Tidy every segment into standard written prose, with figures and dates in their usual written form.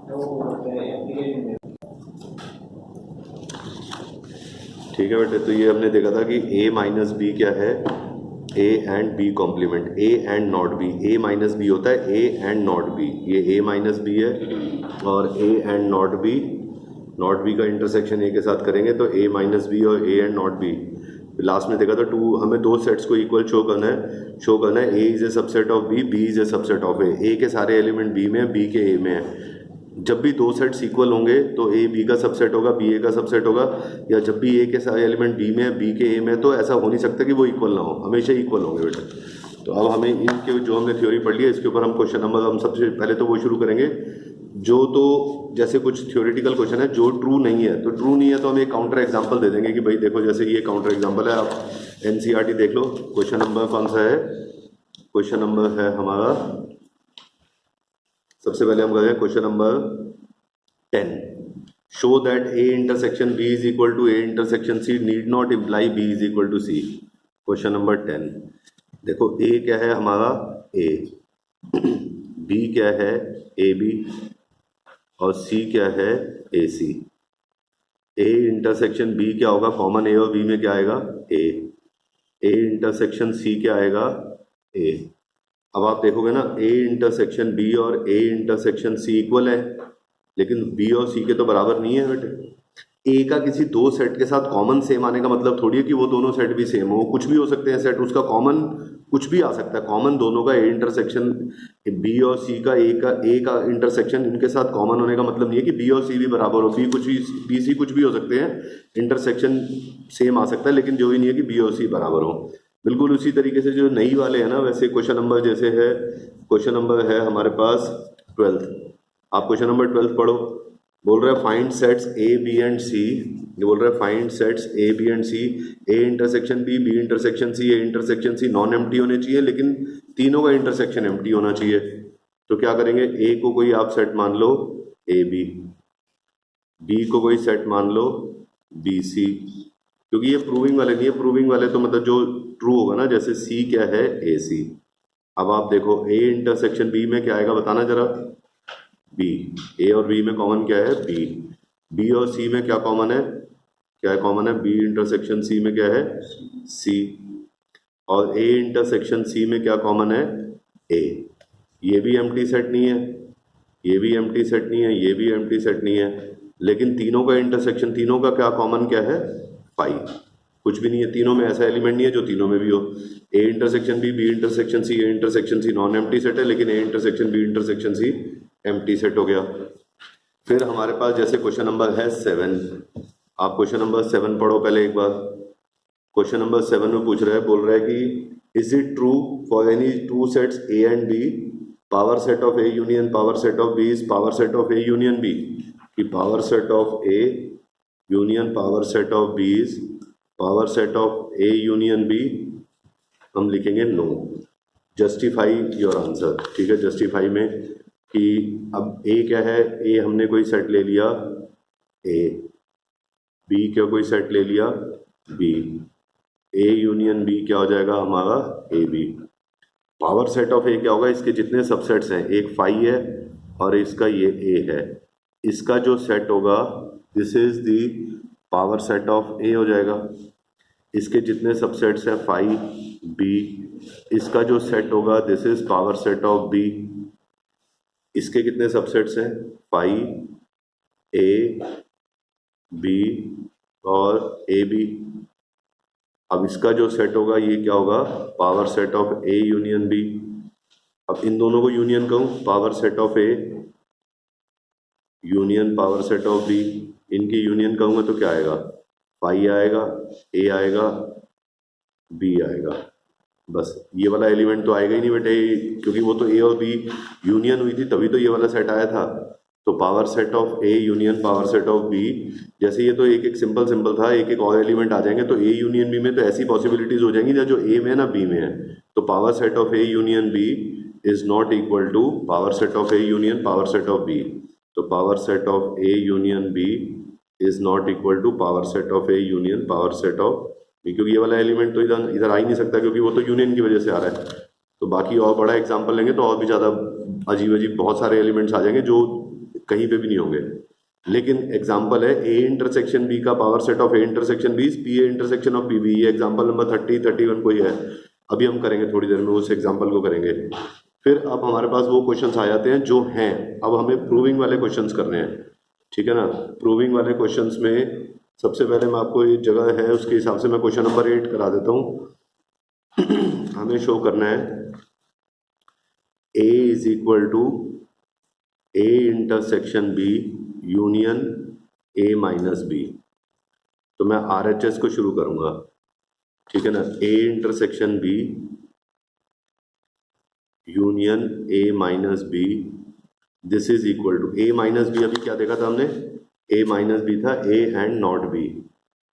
ठीक है बेटे, तो ये हमने देखा था कि a माइनस बी क्या है, a and b complement, a and not b, a minus B होता है a एंड नॉट b, ये a माइनस बी है और a एंड नॉट b का इंटरसेक्शन a के साथ करेंगे तो a माइनस बी और a and not b। Last में देखा था टू, हमें दो सेट्स को इक्वल शो करना है a is a subset of b is a subset of a के सारे एलिमेंट b में है, b के a में है। जब भी दो सेट्स इक्वल होंगे तो ए बी का सबसेट होगा, बी ए का सबसेट होगा, या जब भी ए के सारे एलिमेंट बी में है बी के ए में, तो ऐसा हो नहीं सकता कि वो इक्वल ना हो, हमेशा इक्वल होंगे बेटा। तो अब हमें इनके जो हमने थ्योरी पढ़ ली है इसके ऊपर हम क्वेश्चन नंबर, हम सबसे पहले तो वो शुरू करेंगे जो, तो जैसे कुछ थ्योरेटिकल क्वेश्चन है जो ट्रू नहीं है, तो ट्रू नहीं है तो हम एक काउंटर एग्जाम्पल दे देंगे कि भाई देखो जैसे ये काउंटर एग्जाम्पल है, आप एनसीईआरटी देख लो। क्वेश्चन नंबर कौन सा है, क्वेश्चन नंबर है हमारा, सबसे पहले हम करें question number 10। Show that a intersection b is equal to a intersection c need not imply b is equal to c। Question number 10, देखो a क्या है हमारा a, b क्या है ab और c क्या है ac। a इंटरसेक्शन b क्या होगा, कॉमन a और b में क्या आएगा a इंटरसेक्शन c क्या आएगा a। अब आप देखोगे ना a इंटरसेक्शन b और a इंटरसेक्शन c इक्वल है, लेकिन b और c के तो बराबर नहीं है बेटे। a का किसी दो सेट के साथ कॉमन सेम आने का मतलब थोड़ी है कि वो दोनों सेट भी सेम हो, कुछ भी हो सकते हैं सेट, उसका कॉमन कुछ भी आ सकता है। कॉमन दोनों का a इंटरसेक्शन b और c का a का इंटरसेक्शन इनके साथ कॉमन होने का मतलब नहीं है कि b और c भी बराबर हो, b c कुछ भी हो सकते हैं, इंटरसेक्शन सेम आ सकता है, लेकिन जो ही नहीं है कि b और c बराबर हो। बिल्कुल उसी तरीके से जो नई वाले हैं ना, वैसे क्वेश्चन नंबर जैसे है, क्वेश्चन नंबर है हमारे पास 12। आप क्वेश्चन नंबर 12 पढ़ो, बोल रहा है find sets A B and C, ये बोल रहा है find sets A B and C, A intersection B intersection C, A intersection C non empty होने चाहिए, लेकिन तीनों का इंटरसेक्शन एम्प्टी होना चाहिए। तो क्या करेंगे, ए को कोई आप सेट मान लो ए बी को कोई सेट मान लो बी सी, क्योंकि ये प्रूविंग वाले नहीं है, प्रूविंग वाले तो मतलब जो ट्रू होगा ना, जैसे सी क्या है ए सी। अब आप देखो ए इंटरसेक्शन बी में क्या आएगा बताना जरा, बी, ए और बी में कॉमन क्या है बी और सी में क्या कॉमन है, क्या कॉमन है, बी इंटरसेक्शन सी में क्या है सी, और ए इंटरसेक्शन सी में क्या कॉमन है ए। ये भी एम्प्टी सेट नहीं है, ये भी एम्प्टी सेट नहीं है, ये भी एम्प्टी सेट नहीं है, लेकिन तीनों का इंटरसेक्शन, तीनों का क्या कॉमन क्या है 5, कुछ भी नहीं है, तीनों में ऐसा एलिमेंट नहीं है जो तीनों में भी हो। A intersection B intersection C, A intersection C non empty set है, लेकिन A intersection B intersection C empty set हो गया। फिर हमारे पास जैसे क्वेश्चन नंबर है 7, आप क्वेश्चन नंबर 7 पढ़ो पहले एक बार। क्वेश्चन नंबर 7 में पूछ रहा है, बोल रहा है कि is it true for any two sets A and B, power set of A union power set of B is power set of A union B, कि power set of A union power set of B is power set of A union B. हम लिखेंगे no, justify your answer. ठीक है, justify में कि अब ए क्या है, ए हमने कोई सेट ले लिया ए, बी क्या कोई सेट ले लिया बी, ए यूनियन बी क्या हो जाएगा हमारा A B. Power set of A क्या होगा, इसके जितने सबसेट्स हैं, एक फाई है और इसका ये ए है, इसका जो सेट होगा this is the power set of A हो जाएगा। इसके जितने सबसेट्स हैं फाई बी, इसका जो सेट होगा this is power set of B. इसके कितने सबसेट्स हैं फाई ए बी और ए बी। अब इसका जो सेट होगा ये क्या होगा, power set of A union B. अब इन दोनों को यूनियन कहूँ, power set of A union power set of B, इनकी यूनियन कहूँगा तो क्या आएगा, फाई आएगा, ए आएगा, बी आएगा। बस ये वाला एलिमेंट तो आएगा ही नहीं बेटे, क्योंकि वो तो ए और बी यूनियन हुई थी तभी तो ये वाला सेट आया था। तो power set of A union power set of B, जैसे ये तो एक एक सिंपल था, एक एक और एलिमेंट आ जाएंगे, तो ए यूनियन बी में तो ऐसी पॉसिबिलिटीज हो जाएंगी जो ए में है ना बी में है। तो power set of A union B is not equal to power set of A union power set of B. तो power set of A union B is not equal to power set of A union power set of B, क्योंकि ये वाला element तो इधर आ ही नहीं सकता, क्योंकि वो तो यूनियन की वजह से आ रहा है। तो बाकी और बड़ा एग्जाम्पल लेंगे तो और भी ज़्यादा अजीब बहुत सारे एलिमेंट्स आ जाएंगे जो कहीं पे भी नहीं होंगे, लेकिन एग्जाम्पल है ए इंटरसेक्शन बी का power set of A intersection B P A intersection of P B. ये एग्जाम्पल नंबर 30-31 कोई है, अभी हम करेंगे थोड़ी देर में उस एग्जाम्पल को करेंगे। फिर अब हमारे पास वो क्वेश्चंस आ जाते हैं जो हैं, अब हमें प्रूविंग वाले क्वेश्चंस करने हैं, ठीक है ना। प्रूविंग वाले क्वेश्चंस में सबसे पहले मैं आपको ये जगह है उसके हिसाब से मैं क्वेश्चन नंबर 8 करा देता हूँ। हमें शो करना है A is equal to A intersection B union A minus B. तो मैं RHS को शुरू करूंगा, ठीक है ना। A intersection B union A minus B, this is equal to A minus B. अभी क्या देखा था हमने, ए माइनस बी था ए एंड नॉट बी,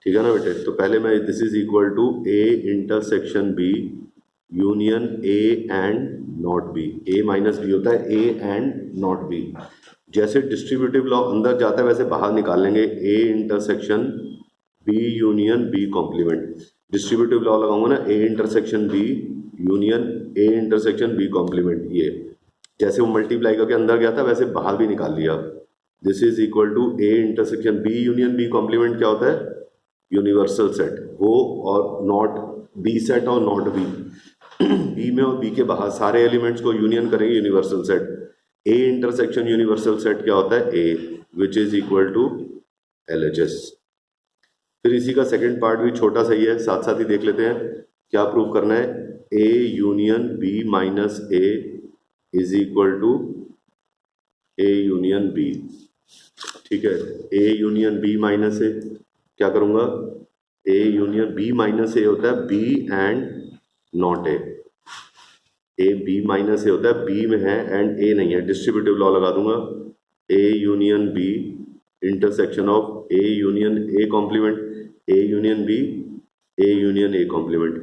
ठीक है ना बेटे। तो पहले मैं this is equal to A intersection B union A and not B. A minus B होता है ए एंड नॉट बी। जैसे डिस्ट्रीब्यूटिव लॉ अंदर जाता है वैसे बाहर निकाल लेंगे, A intersection B union B complement. Distributive law लगाऊंगा ना, A intersection B union A intersection B complement. ये जैसे वो मल्टीप्लाई करके अंदर गया था वैसे बाहर भी निकाल लिया। This is equal to A intersection B union B complement क्या होता है, यूनिवर्सल सेट। वो और नॉट बी सेट और नॉट बी, बी में और बी के बाहर सारे एलिमेंट्स को यूनियन करेंगे universal set. A intersection universal set क्या होता है, A, which is equal to LHS। फिर इसी का सेकंड पार्ट भी छोटा सा ही है, साथ साथ ही देख लेते हैं क्या प्रूव करना है। A union B minus A is equal to A union B, ठीक है। A union B minus A क्या करूंगा, A union B minus A होता है B and not A. A B minus A होता है बी में है एंड ए नहीं है, डिस्ट्रीब्यूटिव लॉ लगा दूंगा। A union B intersection of A union A complement, A union B A union A complement.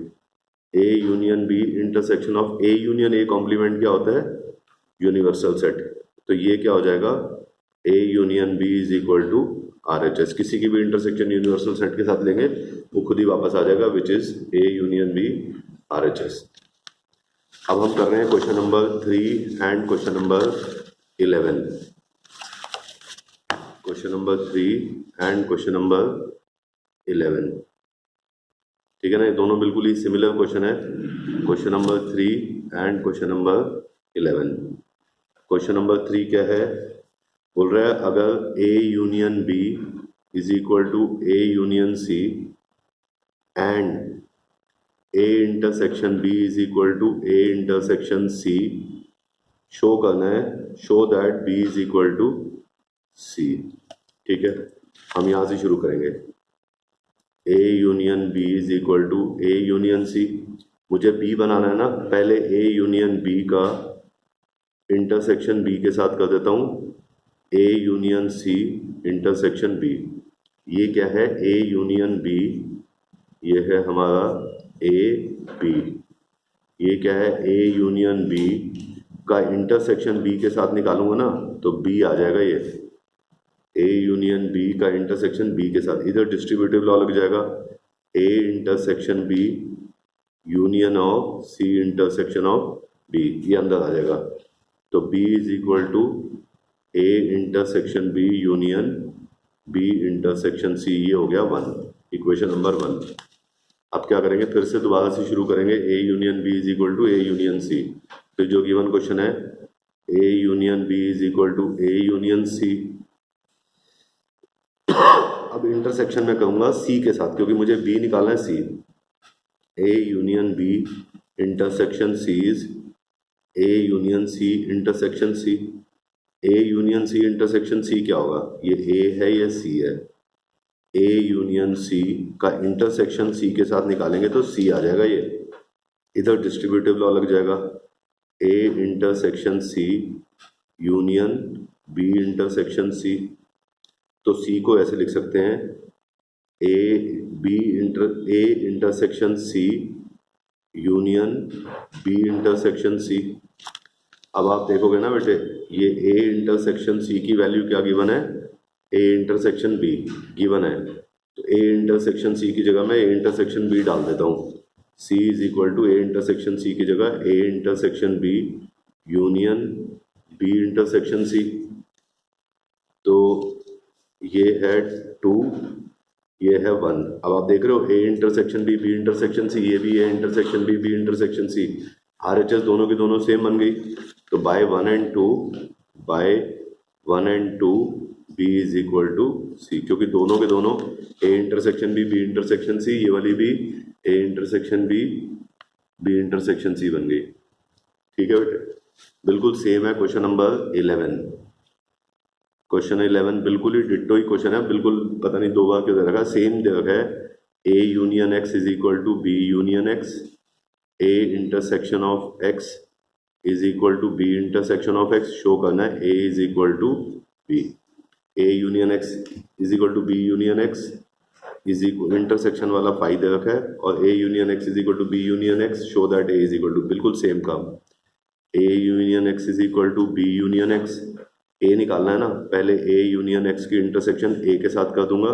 A union B intersection of A union A complement क्या होता है, यूनिवर्सल सेट। तो ये क्या हो जाएगा, A union B is equal to RHS। किसी की भी इंटरसेक्शन यूनिवर्सल सेट के साथ लेंगे वो खुद ही वापस आ जाएगा, which is A union B RHS। अब हम कर रहे हैं question number 3 and question number 11। Question number 3 and question number 11, ठीक है ना। ये दोनों बिल्कुल ही सिमिलर क्वेश्चन है, question number 3 and question number 11। Question number 3 क्या है, बोल रहा है अगर A union B is equal to A union C and A intersection B is equal to A intersection C, show करना है, show that B is equal to C, ठीक है। हम यहां से शुरू करेंगे, A union B is equal to A union C. मुझे बी बनाना है ना, पहले ए यूनियन बी का इंटरसेक्शन बी के साथ कर देता हूं, A union C intersection B. ये क्या है, ए यूनियन बी, ये है हमारा ए बी। ये क्या है, ए यूनियन बी का इंटरसेक्शन बी के साथ निकालूंगा ना तो बी आ जाएगा। ये ए यूनियन बी का इंटरसेक्शन बी के साथ, इधर डिस्ट्रीब्यूटिव लॉ लग जाएगा, A intersection B union of C intersection of B, ये अंदर आ जाएगा। तो B is equal to A intersection B union B intersection C, ये हो गया 1, इक्वेशन नंबर 1। अब क्या करेंगे, फिर से दोबारा से शुरू करेंगे, A union B is equal to A union C. फिर जो गिवन क्वेश्चन है, A union B is equal to A union C. अब इंटरसेक्शन में कहूंगा सी के साथ, क्योंकि मुझे बी निकालना है C. A union B intersection C is A union C intersection C. A union C intersection C क्या होगा, ये ए है ये सी है। ए यूनियन सी का इंटरसेक्शन सी के साथ निकालेंगे तो सी आ जाएगा। ये इधर डिस्ट्रीब्यूटिव लॉ लग जाएगा, A intersection C union B intersection C. तो सी को ऐसे लिख सकते हैं, A intersection C union B intersection C. अब आप देखोगे ना बेटे, ये ए इंटरसेक्शन सी की वैल्यू क्या गिवन है, ए इंटरसेक्शन बी गिवन है। तो ए इंटरसेक्शन सी की जगह मैं ए इंटरसेक्शन बी डाल देता हूँ। C is equal to A intersection C की जगह A intersection B union B intersection C. ये है 2, ये है 1। अब आप देख रहे हो A intersection B, B intersection C, ये भी A intersection B, B intersection C. RHS दोनों की दोनों सेम बन गई। तो by 1 and 2 B is equal to C, क्योंकि दोनों के दोनों A intersection B, B intersection C, ये वाली भी A intersection B, B intersection C बन गई। ठीक है बेटे, बिल्कुल सेम है क्वेश्चन नंबर 11। क्वेश्चन 11 बिल्कुल ही डिट्टो ही क्वेश्चन है, बिल्कुल पता नहीं दो बार क्यों दे रखा, सेम दे रखा है। A union X is equal to B union X, A intersection of X is equal to B intersection of X. Show करना है A is equal to B, A union X is equal to B union X is equal, intersection वाला phi दे रखा है, और A union X is equal to B union X. Show that A is equal to, बिल्कुल same काम। A union X is equal to B union X, A निकालना है ना, पहले ए यूनियन एक्स की इंटरसेक्शन ए के साथ कर दूंगा,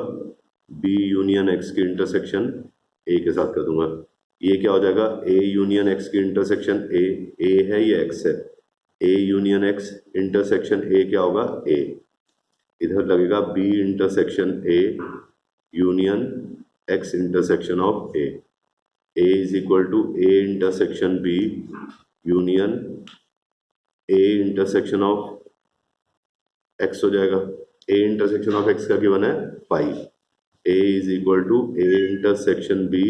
बी यूनियन एक्स की इंटरसेक्शन ए के साथ कर दूंगा। ये क्या हो जाएगा, ए यूनियन एक्स की इंटरसेक्शन ए है ये एक्स है, A union X intersection A क्या होगा ए, इधर लगेगा B intersection A union X intersection of A is equal to A intersection B union A intersection of X हो जाएगा। ए इंटरसेक्शन ऑफ एक्स का गिवन है 5, A is equal to A intersection B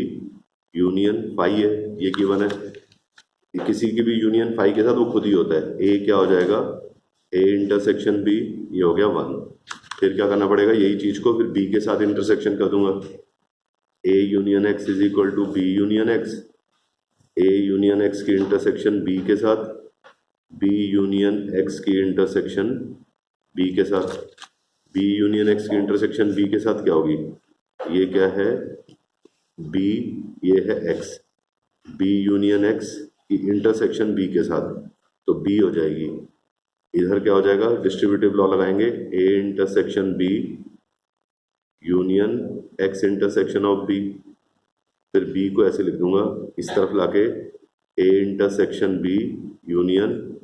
union 5 है, ये given है। किसी की भी यूनियन 5 के साथ वो खुद ही होता है। ए क्या हो जाएगा, ए इंटरसेक्शन बी, ये हो गया 1। फिर क्या करना पड़ेगा, यही चीज को फिर बी के साथ इंटरसेक्शन कर दूंगा। A union X is equal to B union X, A union X की इंटरसेक्शन बी के साथ, बी यूनियन एक्स की इंटरसेक्शन बी के साथ, बी यूनियन एक्स की इंटरसेक्शन बी के साथ क्या होगी, ये क्या है बी, ये है एक्स, बी यूनियन एक्स की इंटरसेक्शन बी के साथ, तो बी हो जाएगी। इधर क्या हो जाएगा, डिस्ट्रीब्यूटिव लॉ लगाएंगे, A intersection B union X intersection of B, फिर बी को ऐसे लिख दूंगा इस तरफ लाके, A intersection B union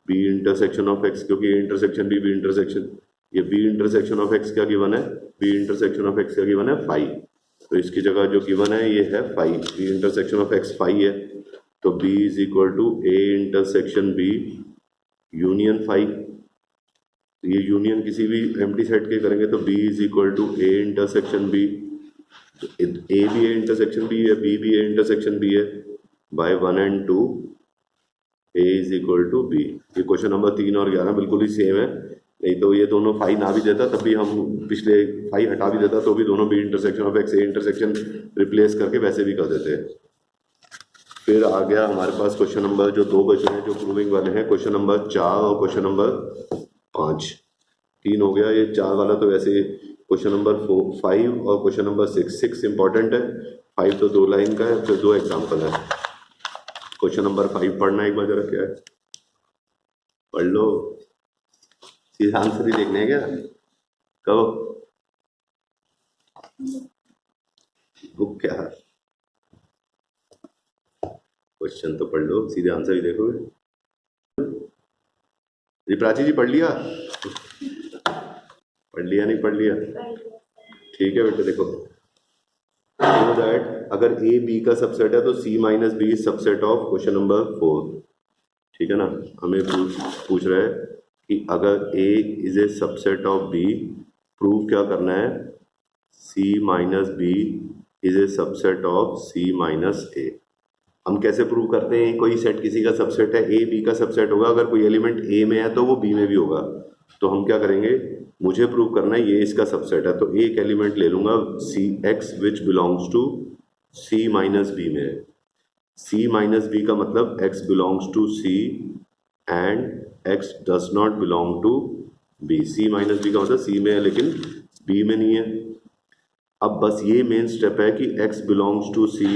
B intersection of X, क्योंकि A intersection B, B intersection, ये बी इंटरसेक्शन ऑफ एक्स क्या गिवन है, बी इंटरसेक्शन ऑफ एक्स क्या गिवन है 5, तो इसकी जगह जो गिवन है ये है 5, बी इंटरसेक्शन ऑफ एक्स 5 है, तो B is equal to A intersection B union 5। ये यूनियन किसी भी एम्प्टी सेट के करेंगे तो B is equal to A intersection B, A भी ए इंटरसेक्शन बी है, बी भी ए इंटरसेक्शन बी है, by 1 and 2 A is equal to B. ये क्वेश्चन नंबर 3 और 11 बिल्कुल ही सेम है, नहीं तो ये दोनों 5 ना भी देता तब भी हम पिछले 5 हटा भी देता तो भी दोनों B intersection of X A intersection replace करके वैसे भी कर देते हैं। फिर आ गया हमारे पास क्वेश्चन नंबर, जो 2 क्वेश्चन है जो प्रूविंग वाले हैं, क्वेश्चन नंबर 4 और क्वेश्चन नंबर 5। 3 हो गया, ये 4 वाला तो वैसे क्वेश्चन नंबर 5 और क्वेश्चन नंबर 6 इंपॉर्टेंट है, 5 तो 2 लाइन का है, फिर 2 एग्जाम्पल है। क्वेश्चन नंबर 5 पढ़ना एक बार जरा, क्या है पढ़ लो, सीधा आंसर ही देखने हैं क्या, कहो बुक क्या है, क्वेश्चन तो पढ़ लो, सीधे आंसर ही देखोगे। जी प्राची जी पढ़ लिया, पढ़ लिया नहीं पढ़ लिया, ठीक है बेटे। देखो so दैट अगर ए बी का सबसेट है तो C minus B subset of question number 4, ठीक है ना। हमें पूछ रहा है कि अगर A is a subset of B, prove क्या करना है, C minus B is a subset of C minus A. हम कैसे प्रूव करते हैं, कोई सेट किसी का सबसेट है, ए बी का सबसेट होगा, अगर कोई एलिमेंट ए में है तो वो बी में भी होगा, तो हम क्या करेंगे, मुझे प्रूव करना है ये इसका सबसेट है, तो एक एलिमेंट ले लूंगा C X which belongs to C minus B में। सी माइनस बी का मतलब X belongs to C and X does not belong to B. C minus B का मतलब सी में है लेकिन बी में नहीं है। अब बस ये मेन स्टेप है कि X belongs to C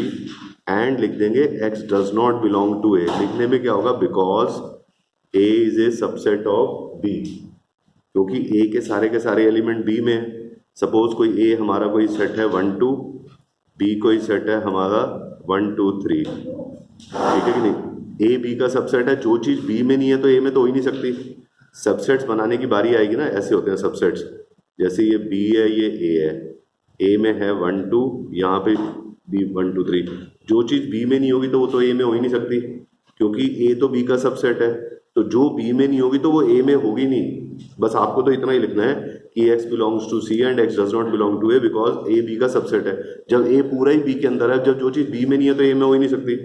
and लिख देंगे X does not belong to A. लिखने में क्या होगा, because A is a subset of B, क्योंकि ए के सारे एलिमेंट बी में है। सपोज कोई ए हमारा कोई सेट है 1 2, बी कोई सेट है हमारा 1 2 3, ठीक है कि नहीं। ए बी का सबसेट है, जो चीज बी में नहीं है तो ए में तो हो ही नहीं सकती। सबसेट्स बनाने की बारी आएगी ना, ऐसे होते हैं सबसेट्स। जैसे ये बी है, ये ए है, ए में है 1 2, यहाँ पे बी 1 2 3, जो चीज़ बी में नहीं होगी तो वो तो ए में हो ही नहीं सकती, क्योंकि ए तो बी का सबसेट है, तो जो बी में नहीं होगी तो वो ए में होगी नहीं। बस आपको तो इतना ही लिखना है कि x belongs to C and x does not belong to A because A B का सबसेट है। जब ए पूरा ही बी के अंदर है, जब जो चीज़ बी में नहीं है तो ए में हो ही नहीं सकती,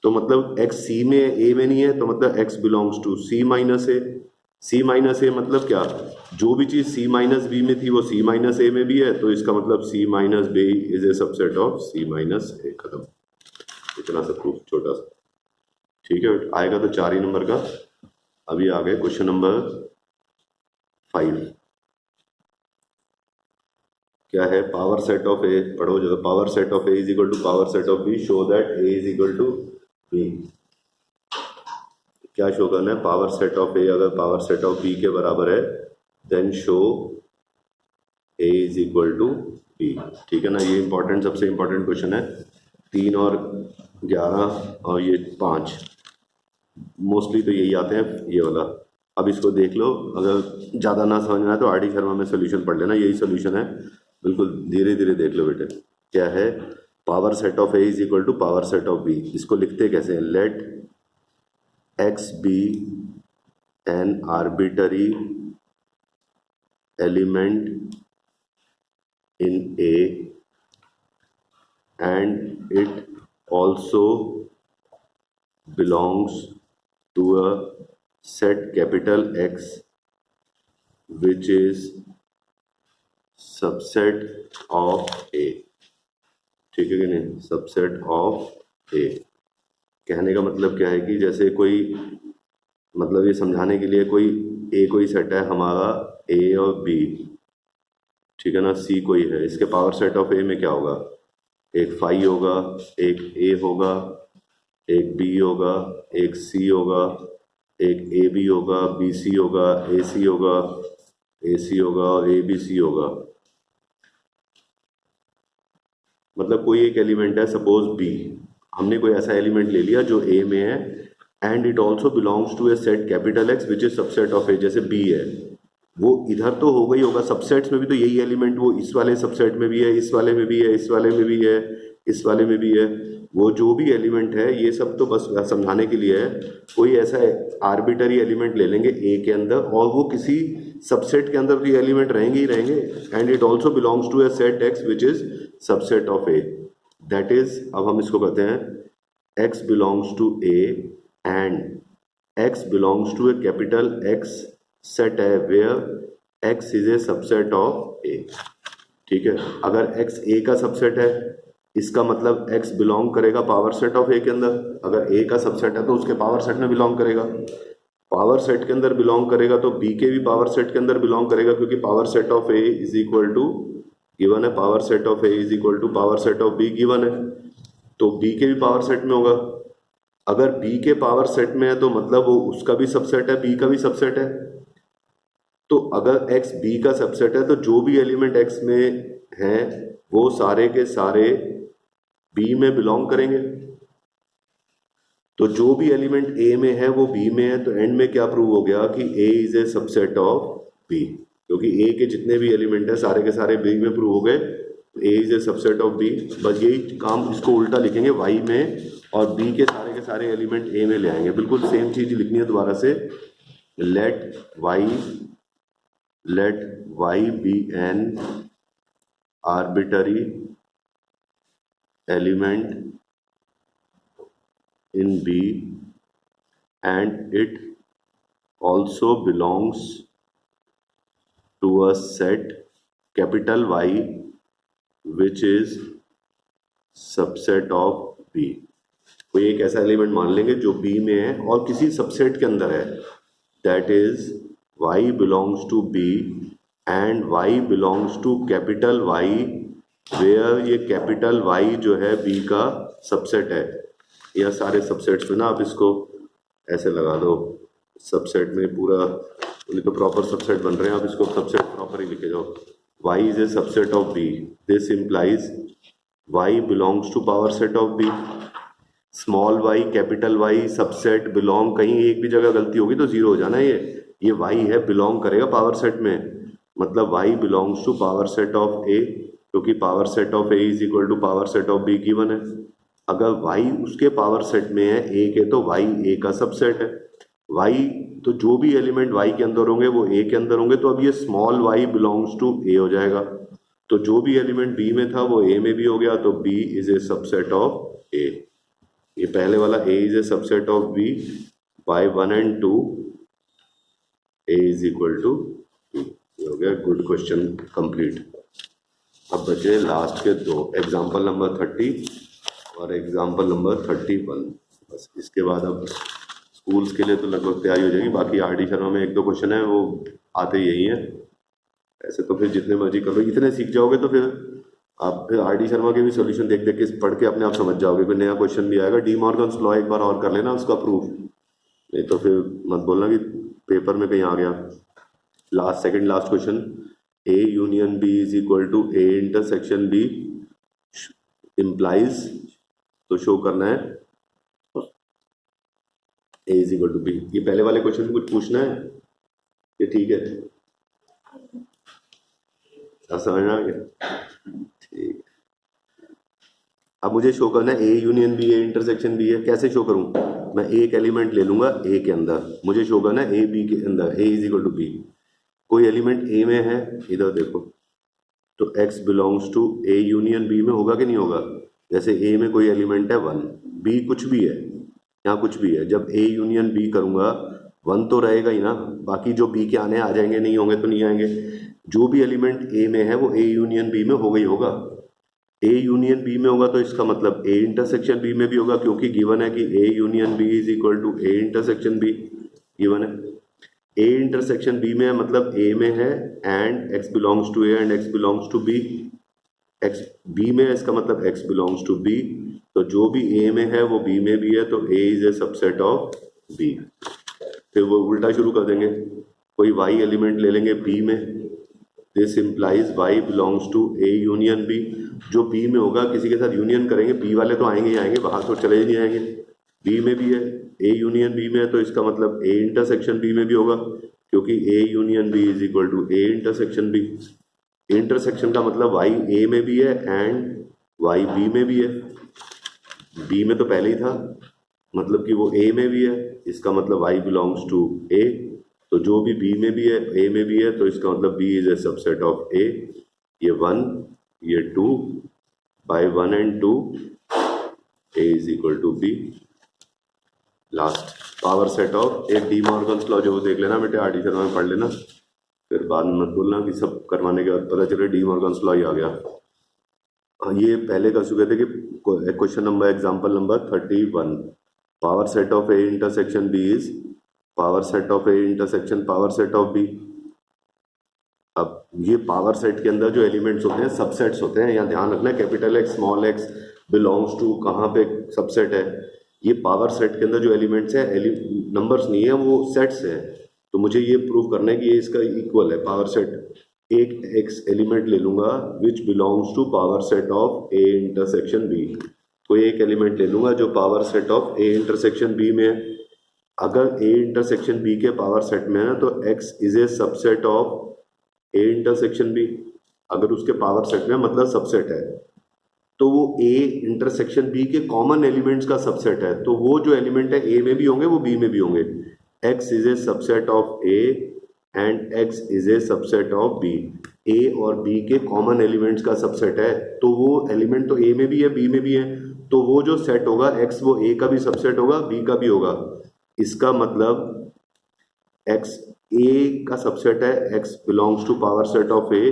तो मतलब x सी में ए में नहीं है, तो मतलब x belongs to C minus A. C minus A मतलब क्या, जो भी चीज़ सी माइनस बी में थी वो सी माइनस ए में भी है, तो इसका मतलब C minus B is a subset of C minus A. खत्म, इतना सा प्रूफ छोटा सा, ठीक है। आएगा तो 4 ही नंबर का। अभी आ गए क्वेश्चन नंबर 5। क्या है, पावर सेट ऑफ ए, पढ़ो जो, power set of A is equal to power set of B, show that A is equal to B. क्या शो करना है, पावर सेट ऑफ ए अगर पावर सेट ऑफ बी के बराबर है then show A is equal to B, ठीक है ना। ये इंपॉर्टेंट, सबसे इंपॉर्टेंट क्वेश्चन है। 3 और 11 और ये 5 मोस्टली तो यही आते हैं, ये वाला। अब इसको देख लो, अगर ज़्यादा ना समझ में आए तो आर डी शर्मा में सोल्यूशन पढ़ लेना, यही सोल्यूशन है, बिल्कुल धीरे धीरे देख लो बेटे। क्या है, power set of A is equal to power set of B. इसको लिखते कैसे हैं, let X be an arbitrary element in A and it also belongs to a set capital X which is subset of A, ठीक है कि नहीं, subset of ए। कहने का मतलब क्या है कि जैसे कोई, मतलब ये समझाने के लिए, कोई ए कोई सेट है हमारा, ए और बी, ठीक है ना, सी कोई है, इसके पावर सेट ऑफ ए में क्या होगा, एक फाई होगा, एक ए होगा, एक बी होगा, एक सी होगा, एक ए बी होगा, बी सी होगा, ए सी होगा, ए सी होगा और ए बी सी होगा। मतलब कोई एक एलिमेंट है, सपोज बी, हमने कोई ऐसा एलिमेंट ले लिया जो ए में है, and it also belongs to a set capital X which is subset of A. जैसे बी है, वो इधर तो होगा ही होगा, सबसेट्स में भी तो यही एलिमेंट वो इस वाले सबसेट में भी है, इस वाले में भी है, इस वाले में भी है, इस वाले में भी है। वो जो भी एलिमेंट है, ये सब तो बस समझाने के लिए है। कोई ऐसा आर्बिटरी एलिमेंट ले लेंगे ए के अंदर, और वो किसी सबसेट के अंदर भी एलिमेंट रहेंगे ही रहेंगे, and it also belongs to a set X which is subset of A. That is, अब हम इसको कहते हैं X belongs to A and X belongs to A capital X set है where X is a subset of A, ठीक है। अगर x ए का सबसेट है, इसका मतलब x बिलोंग करेगा पावर सेट ऑफ ए के अंदर। अगर a का सबसेट है तो उसके पावर सेट में बिलोंग करेगा, पावर सेट के अंदर बिलोंग करेगा तो b के भी पावर सेट के अंदर बिलोंग करेगा, क्योंकि power set of a is equal to given है, power set of a is equal to power set of b given है, तो b के भी पावर सेट में होगा। अगर b के पावर सेट में है तो मतलब वो उसका भी सबसेट है, b का भी सबसेट है। तो अगर x b का सबसेट है तो जो भी एलिमेंट x में है वो सारे के सारे बी में बिलोंग करेंगे। तो जो भी एलिमेंट ए में है वो बी में है, तो एंड में क्या प्रूव हो गया कि A is a subset of B, क्योंकि ए के जितने भी एलिमेंट है सारे के सारे बी में प्रूव हो गए, A is a subset of B. बस यही काम, इसको उल्टा लिखेंगे वाई में, और बी के सारे एलिमेंट ए में ले आएंगे। बिल्कुल सेम चीज लिखनी है दोबारा से, let Y be an arbitrary element in B and it also belongs to a set capital Y which is subset of B। कोई एक ऐसा एलिमेंट मान लेंगे जो B में है और किसी सबसेट के अंदर है, that is Y belongs to B and Y belongs to capital Y where ये कैपिटल वाई जो है बी का सबसेट है। यह सारे सबसेट्स में ना आप इसको ऐसे लगा दो, सबसेट में पूरा, उन्हें तो प्रॉपर सबसेट बन रहे हैं, आप इसको सबसेट प्रॉपर ही लिखे जाओ। Y is a subset of B, this implies Y belongs to power set of B. Small Y capital Y subset belong, कहीं एक भी जगह गलती होगी तो जीरो हो जाना। ये वाई है, बिलोंग करेगा पावर सेट में, मतलब y belongs to power set of a, क्योंकि power set of a is equal to power set of b given है। अगर y उसके पावर सेट में है a के, तो y a का सबसेट है। y तो जो भी एलिमेंट y के अंदर होंगे वो a के अंदर होंगे, तो अब ये small y belongs to a हो जाएगा। तो जो भी एलिमेंट b में था वो a में भी हो गया, तो b is a subset of a। ये पहले वाला a is a subset of b by 1 and 2, a is equal to b। हो गया, गुड क्वेश्चन कंप्लीट। अब बचे लास्ट के दो, एग्जाम्पल नंबर 30 और एग्जाम्पल नंबर 31। बस इसके बाद अब स्कूल्स के लिए तो लगभग तैयारी हो जाएगी। बाकी आर डी शर्मा में एक दो क्वेश्चन है वो आते यही हैं। ऐसे तो फिर जितने मर्जी कर लो, इतने सीख जाओगे तो फिर आप फिर आर डी शर्मा के भी सोल्यूशन देख देख के पढ़ के अपने आप समझ जाओगे। कोई नया क्वेश्चन भी आएगा, डी मॉर्गन्स लॉ एक बार और कर लेना उसका प्रूफ, नहीं तो फिर मत बोलना कि पेपर में कहीं आ गया। Last second last question, A union B is equal to A intersection B implies, तो शो करना है A is equal to B. ये पहले वाले क्वेश्चन में कुछ पूछना है, ये ठीक है, समझ में आ गया? ठीक। अब मुझे शो करना है A union B A intersection B है। कैसे शो करूं? मैं एक एलिमेंट ले लूंगा ए के अंदर, मुझे शो करना है ए बी के अंदर, A is equal to B. कोई एलिमेंट ए में है, इधर देखो, तो x belongs to A union B में होगा कि नहीं होगा? जैसे ए में कोई एलिमेंट है 1, बी कुछ भी है, यहाँ कुछ भी है, जब ए यूनियन बी करूंगा 1 तो रहेगा ही ना, बाकी जो बी के आने आ जाएंगे, नहीं होंगे तो नहीं आएंगे। जो भी एलिमेंट ए में है वो ए यूनियन बी में होगा ही होगा। ए यूनियन बी में होगा तो इसका मतलब ए इंटरसेक्शन बी में भी होगा, क्योंकि गिवन है कि A union B is equal to A intersection B, given है। ए इंटरसेक्शन बी में है मतलब ए में है and x belongs to A and x belongs to B. x B में है इसका मतलब x बिलोंग्स टू बी, तो जो भी a में है वो b में भी है, तो a is a subset of b। फिर वो उल्टा शुरू कर देंगे, कोई y एलिमेंट ले लेंगे b में, this implies y belongs to a union b। जो b में होगा किसी के साथ यूनियन करेंगे, b वाले तो आएंगे ही आएंगे, बाहर तो चले ही नहीं आएंगे। b में भी है, a यूनियन b में है, तो इसका मतलब a इंटरसेक्शन b में भी होगा, क्योंकि a union b is equal to a intersection b। Intersection का मतलब y a में भी है एंड y b में भी है। b में तो पहले ही था, मतलब कि वो a में भी है, इसका मतलब y बिलोंग्स टू a। तो जो भी b में भी है a में भी है, तो इसका मतलब b is a subset of a। ये 1 ये 2 by 1 and 2 a is equal to b। Last power set of एक डी मॉर्गन्स लॉ, जो देख लेना बेटे, आर डी शर्मा में पढ़ लेना, फिर बाद में मत बोलना कि सब करवाने के बाद पता चले डी मॉर्गन्स लॉ ही आ गया। ये पहले कर चुके थे कि question number example number 31, power set of A intersection B is power set of A intersection power set of B. अब ये पावर सेट के अंदर जो एलिमेंट्स होते हैं सबसेट्स होते हैं, यहाँ ध्यान रखना, capital X small X belongs to कहाँ पे सबसेट है। ये पावर सेट के अंदर जो एलिमेंट्स है नंबर्स नहीं है, वो सेट्स हैं। तो मुझे ये प्रूव करना है कि ये इसका इक्वल है पावर सेट। एक एक्स एलिमेंट ले लूंगा which belongs to power set of A intersection B. कोई एक एलिमेंट ले लूंगा जो power set of A intersection B में है। अगर ए इंटरसेक्शन बी के पावर सेट में है तो X is a subset of A intersection B. अगर उसके पावर सेट में मतलब सबसेट है, तो वो ए इंटरसेक्शन बी के कॉमन एलिमेंट्स का सबसेट है, तो वो जो एलिमेंट है ए में भी होंगे वो बी में भी होंगे। X is a subset of A and X is a subset of B. A और बी के कॉमन एलिमेंट्स का सबसेट है, तो वो एलिमेंट तो ए में भी है बी में भी है, तो वो जो सेट होगा एक्स वो ए का भी सबसेट होगा बी का भी होगा। इसका मतलब एक्स ए का सबसेट है, X belongs to power set of A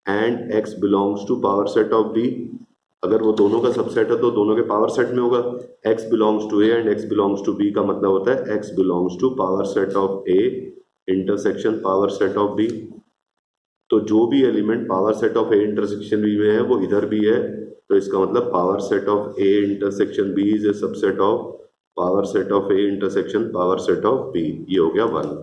and X belongs to power set of B. अगर वो दोनों का सबसेट है तो दोनों के पावर सेट में होगा। x belongs to A and x belongs to b का मतलब होता है x belongs to power set of a intersection power set of b। तो जो भी element power set of a intersection b में है वो इधर भी है, तो इसका मतलब power set of a intersection b is a subset of power set of a intersection power set of b। ये हो गया 1।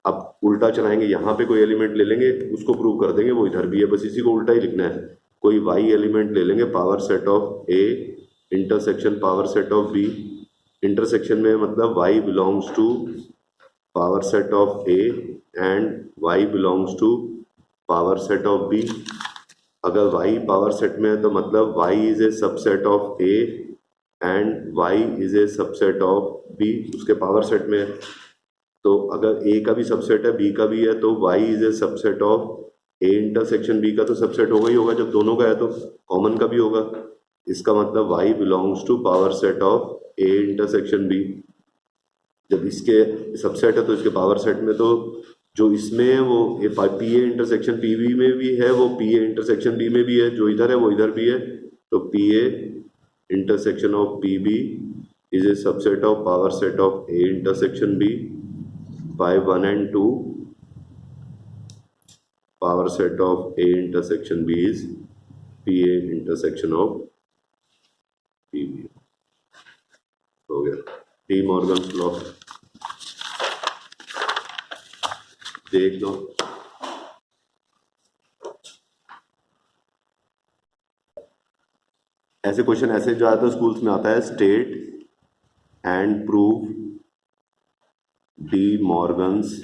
अब उल्टा चलाएंगे, यहाँ पे कोई एलिमेंट ले लेंगे उसको प्रूव कर देंगे वो इधर भी है, बस इसी को उल्टा ही लिखना है। कोई y एलिमेंट ले लेंगे power set of a intersection power set of b। Intersection में मतलब y belongs to power set of A and y belongs to power set of b। अगर y पावर सेट में है तो मतलब y is a subset of a and y is a subset of b, उसके power set में है। तो अगर a का भी सबसेट है b का भी है तो y is a subset of a intersection b का तो सबसेट होगा ही होगा, जब दोनों का है तो कॉमन का भी होगा। इसका मतलब y belongs to power set of a intersection b। जब इसके सबसेट है तो इसके पावर सेट में, तो जो इसमें है वो P A intersection P B में भी है, वो पी ए इंटरसेक्शन बी में भी है, जो इधर है वो इधर भी है। तो P A intersection of P B is a subset of power set of A intersection B by 1 and 2। Power set of A intersection B is P A intersection of P B. हो गया D Morgan's law, देख लो। ऐसे question ऐसे ज्यादातर schools में आता है, state and prove De Morgan's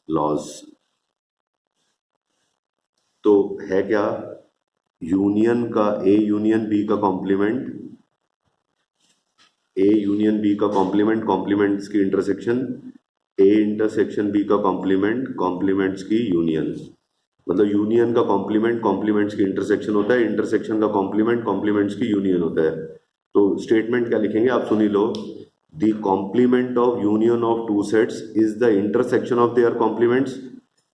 laws. तो है क्या, यूनियन का ए यूनियन बी का कॉम्प्लीमेंट, ए यूनियन बी का कॉम्प्लीमेंट, कॉम्प्लीमेंट्स की इंटरसेक्शन, ए इंटरसेक्शन बी का कॉम्प्लीमेंट, कॉम्प्लीमेंट्स की यूनियन। मतलब यूनियन का कॉम्प्लीमेंट कॉम्प्लीमेंट्स की इंटरसेक्शन होता है, इंटरसेक्शन का कॉम्प्लीमेंट कॉम्प्लीमेंट्स की यूनियन होता है। तो स्टेटमेंट क्या लिखेंगे आप सुनी लो, the complement of union of two sets is the intersection of their complements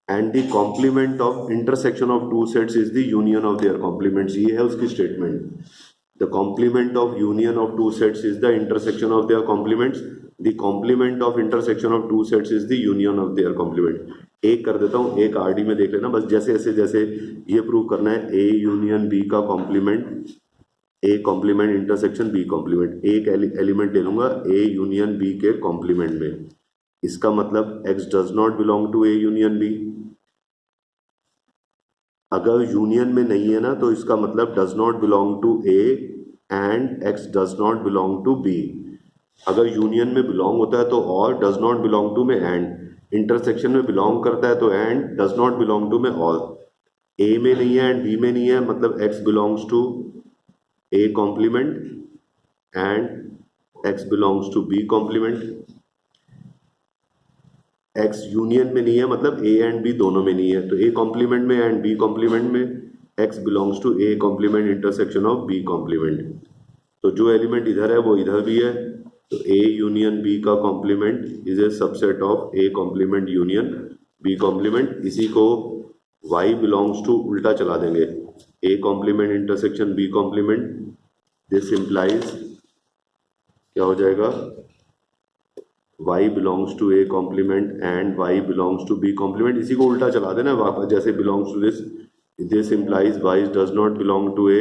and the complement of intersection of two sets is the union of their complements. ये है उसकी statement. The complement of union of two sets is the intersection of their complements. The complement of intersection of two sets is the union of their complement. एक कर देता हूँ, एक RD में देख लेना बस, जैसे ये प्रूव करना है, ए यूनियन बी का complement, A complement intersection B complement. एक एलिमेंट ले लूंगा ए यूनियन बी के कॉम्प्लीमेंट में, इसका मतलब x does not belong to A union B. अगर यूनियन में नहीं है ना तो इसका मतलब does not belong to A and X does not belong to B. अगर यूनियन में बिलोंग होता है तो और, डज नॉट बिलोंग टू में एंड, इंटरसेक्शन में बिलोंग करता है तो and, does not belong to में और। ए में नहीं है एंड बी में नहीं है, मतलब X belongs to A complement and X belongs to B complement. X union में नहीं है, मतलब ए एंड बी दोनों में नहीं है, तो ए कॉम्प्लीमेंट में एंड बी कॉम्प्लीमेंट में X belongs to A complement intersection of B complement. तो जो एलिमेंट इधर है वो इधर भी है, तो ए यूनियन बी का complement is a subset of A complement union B complement. इसी को y बिलोंग्स टू उल्टा चला देंगे, A complement intersection B complement. This implies क्या हो जाएगा, y belongs to a complement and y belongs to b complement। इसी को उल्टा चला देना वापस, जैसे belongs to this implies y does not belong to a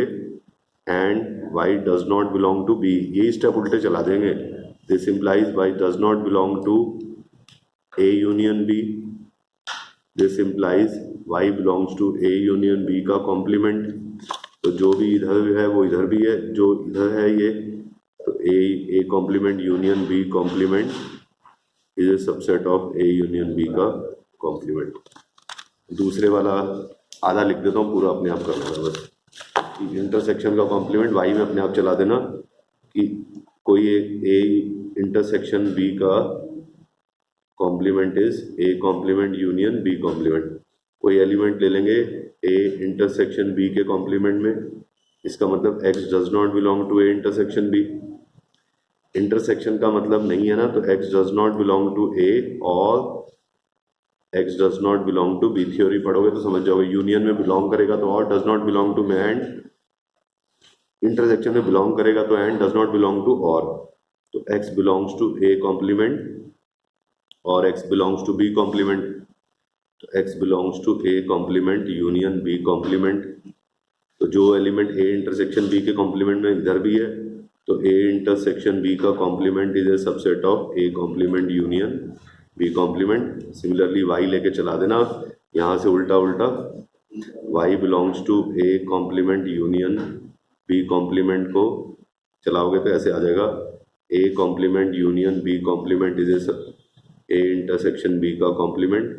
and y does not belong to b। ये स्टेप उल्टे चला देंगे। this implies y does not belong to a union b, this implies y belongs to a union b का complement। तो जो भी इधर है वो इधर भी है, जो इधर है ये, तो a complement union b complement is a subset of A union B का कॉम्प्लीमेंट। दूसरे वाला आधा लिख देता हूँ, पूरा अपने आप करना है बस। इंटरसेक्शन का कॉम्प्लीमेंट वाई में अपने आप चला देना कि कोई एक ए इंटरसेक्शन बी का complement is A complement union B complement. कोई एलिमेंट ले लेंगे ए इंटरसेक्शन बी के कॉम्प्लीमेंट में, इसका मतलब X does not belong to A intersection B. Intersection का मतलब नहीं है ना, तो x does not belong to a और x does not belong to b। Theory पढ़ोगे तो समझ जाओगे, यूनियन में बिलोंग करेगा तो और, डज नॉट बिलोंग टू में एंड, इंटरसेक्शन में बिलोंग करेगा तो and, does not belong to और। तो x belongs to a complement और x belongs to b complement, तो x belongs to a complement union b complement. तो जो एलिमेंट a इंटरसेक्शन b के कॉम्प्लीमेंट में इधर भी है, तो a इंटरसेक्शन b का complement is a subset of a complement union b complement. Similarly y लेके चला देना यहाँ से उल्टा उल्टा, y belongs to a complement union b complement को चलाओगे तो ऐसे आ जाएगा, a complement union b complement is A intersection B का कॉम्प्लीमेंट